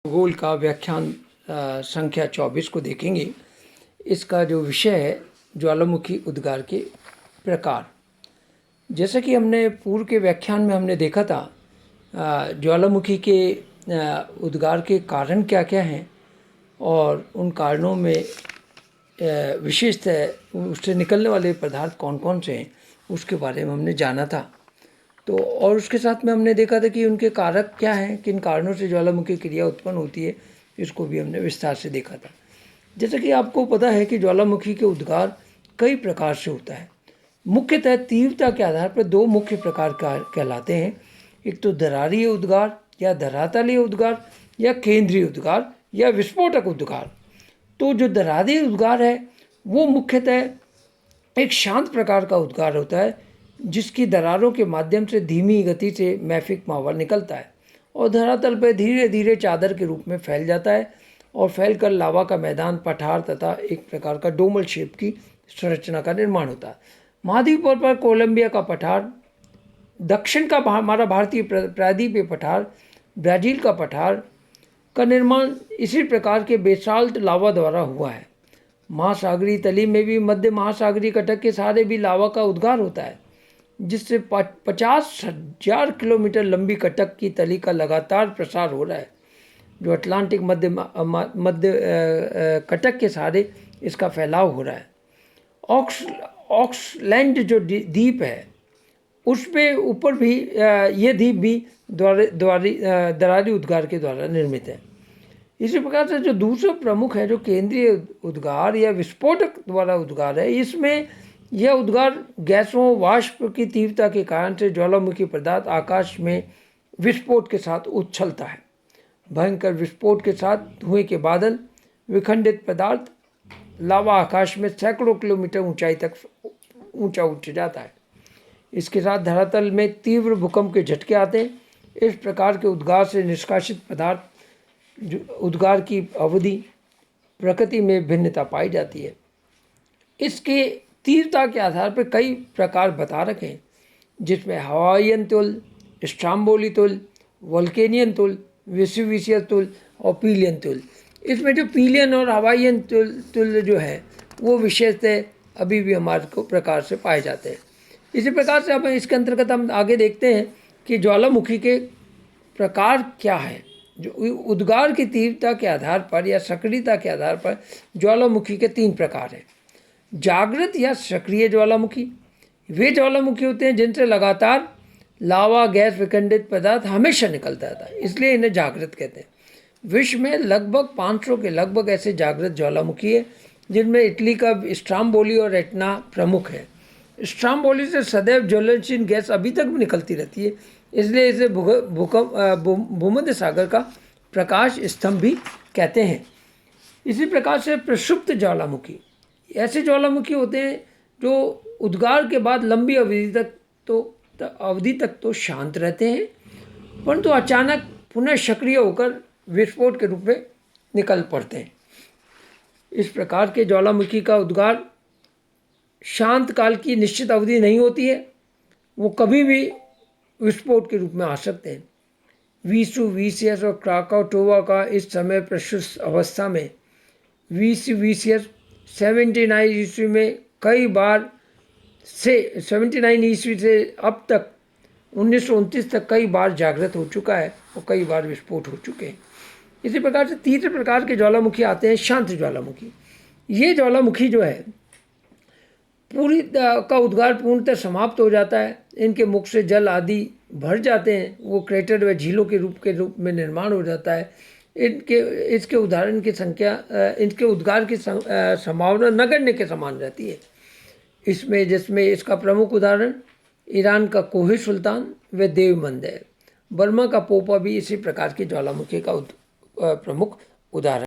भूगोल का व्याख्यान संख्या 24 को देखेंगे। इसका जो विषय है ज्वालामुखी उद्गार के प्रकार। जैसा कि हमने पूर्व के व्याख्यान में हमने देखा था, ज्वालामुखी के उद्गार के कारण क्या क्या हैं और उन कारणों में विशेषतः उससे निकलने वाले पदार्थ कौन कौन से हैं उसके बारे में हमने जाना था। तो और उसके साथ में हमने देखा था कि उनके कारक क्या हैं, किन कारणों से ज्वालामुखी क्रिया उत्पन्न होती है, इसको भी हमने विस्तार से देखा था। जैसे कि आपको पता है कि ज्वालामुखी के उद्गार कई प्रकार से होता है। मुख्यतः तीव्रता के आधार पर दो मुख्य प्रकार कहलाते हैं। एक तो दरारीय उद्गार या धरातलीय उद्गार या केंद्रीय उद्गार या विस्फोटक उद्गार। तो जो दरारीय उद्गार है वो मुख्यतः एक शांत प्रकार का उद्गार होता है, जिसकी दरारों के माध्यम से धीमी गति से मैफिक मावा निकलता है और धरातल पर धीरे धीरे चादर के रूप में फैल जाता है और फैलकर लावा का मैदान, पठार तथा एक प्रकार का डोमल शेप की संरचना का निर्माण होता है। महाद्वीप पर कोलंबिया का पठार, दक्षिण का हमारा भारतीय प्रायद्वीपीय पठार, ब्राज़ील का पठार का निर्माण इसी प्रकार के बेसाल्ट लावा द्वारा हुआ है। महासागरीय तली में भी मध्य महासागरीय कटक के सहारे भी लावा का उद्गार होता है, जिससे 50,000 किलोमीटर लंबी कटक की तली का लगातार प्रसार हो रहा है। जो अटलांटिक मध्य कटक के सहारे इसका फैलाव हो रहा है। ऑक्सलैंड जो द्वीप है उस पे ऊपर भी ये द्वीप भी दरारी उद्गार के द्वारा निर्मित है। इसी प्रकार से जो दूसरा प्रमुख है, जो केंद्रीय उद्गार या विस्फोटक द्वारा उद्गार है, इसमें यह उद्गार गैसों वाष्प की तीव्रता के कारण से ज्वालामुखी पदार्थ आकाश में विस्फोट के साथ उछलता है। भयंकर विस्फोट के साथ धुएं के बादल, विखंडित पदार्थ, लावा आकाश में सैकड़ों किलोमीटर ऊंचाई तक ऊंचा उठ जाता है। इसके साथ धरातल में तीव्र भूकंप के झटके आते हैं। इस प्रकार के उद्गार से निष्कासित पदार्थ उद्गार की अवधि प्रकृति में भिन्नता पाई जाती है। इसके तीव्रता के आधार पर कई प्रकार बता रखे हैं, जिसमें हवाईयन तुल, स्ट्राम्बोली तुल, वोल्केनियन तुल, वेसुविशियस तुल और पीलियन तुल। इसमें जो पीलियन और हवाईयन तुल जो है वो विशेषतः अभी भी हमारे को प्रकार से पाए जाते हैं। इसी प्रकार से अब इसके अंतर्गत हम आगे देखते हैं कि ज्वालामुखी के प्रकार क्या है। जो उद्गार की तीव्रता के आधार पर या सक्रियता के आधार पर ज्वालामुखी के 3 प्रकार हैं। जागृत या सक्रिय ज्वालामुखी, वे ज्वालामुखी होते हैं जिनसे लगातार लावा, गैस, विखंडित पदार्थ हमेशा निकलता रहता है, इसलिए इन्हें जागृत कहते हैं। विश्व में लगभग 500 के लगभग ऐसे जागृत ज्वालामुखी है, जिनमें इटली का स्ट्राम्बोली और एटना प्रमुख है। स्ट्राम्बोली से सदैव ज्वलनशील गैस अभी तक भी निकलती रहती है, इसलिए इसे भूमध्य सागर का प्रकाश स्तंभ भी कहते हैं। इसी प्रकार से प्रसुप्त ज्वालामुखी, ऐसे ज्वालामुखी होते हैं जो उद्गार के बाद लंबी अवधि तक तो शांत रहते हैं, परंतु अचानक पुनः सक्रिय होकर विस्फोट के रूप में निकल पड़ते हैं। इस प्रकार के ज्वालामुखी का उद्गार शांत काल की निश्चित अवधि नहीं होती है, वो कभी भी विस्फोट के रूप में आ सकते हैं। वेसुविशियस और क्राकाटोवा का इस समय प्रशुष्क अवस्था में वेसुविशियस 79 ईस्वी में कई बार से 79 ईस्वी से अब तक 1929 तक कई बार जागृत हो चुका है और कई बार विस्फोट हो चुके हैं। इसी प्रकार से तीसरे प्रकार के ज्वालामुखी आते हैं शांत ज्वालामुखी। ये ज्वालामुखी जो है पूरी का उद्गार पूर्णतः समाप्त हो जाता है। इनके मुख से जल आदि भर जाते हैं, वो क्रेटर व झीलों के रूप में निर्माण हो जाता है। इसके उदाहरण की संख्या, इनके उद्गार की संभावना नगण्य के समान रहती है। जिसमें इसका प्रमुख उदाहरण ईरान का कोहे सुल्तान व देवमंद है। बर्मा का पोपा भी इसी प्रकार के ज्वालामुखी का प्रमुख उदाहरण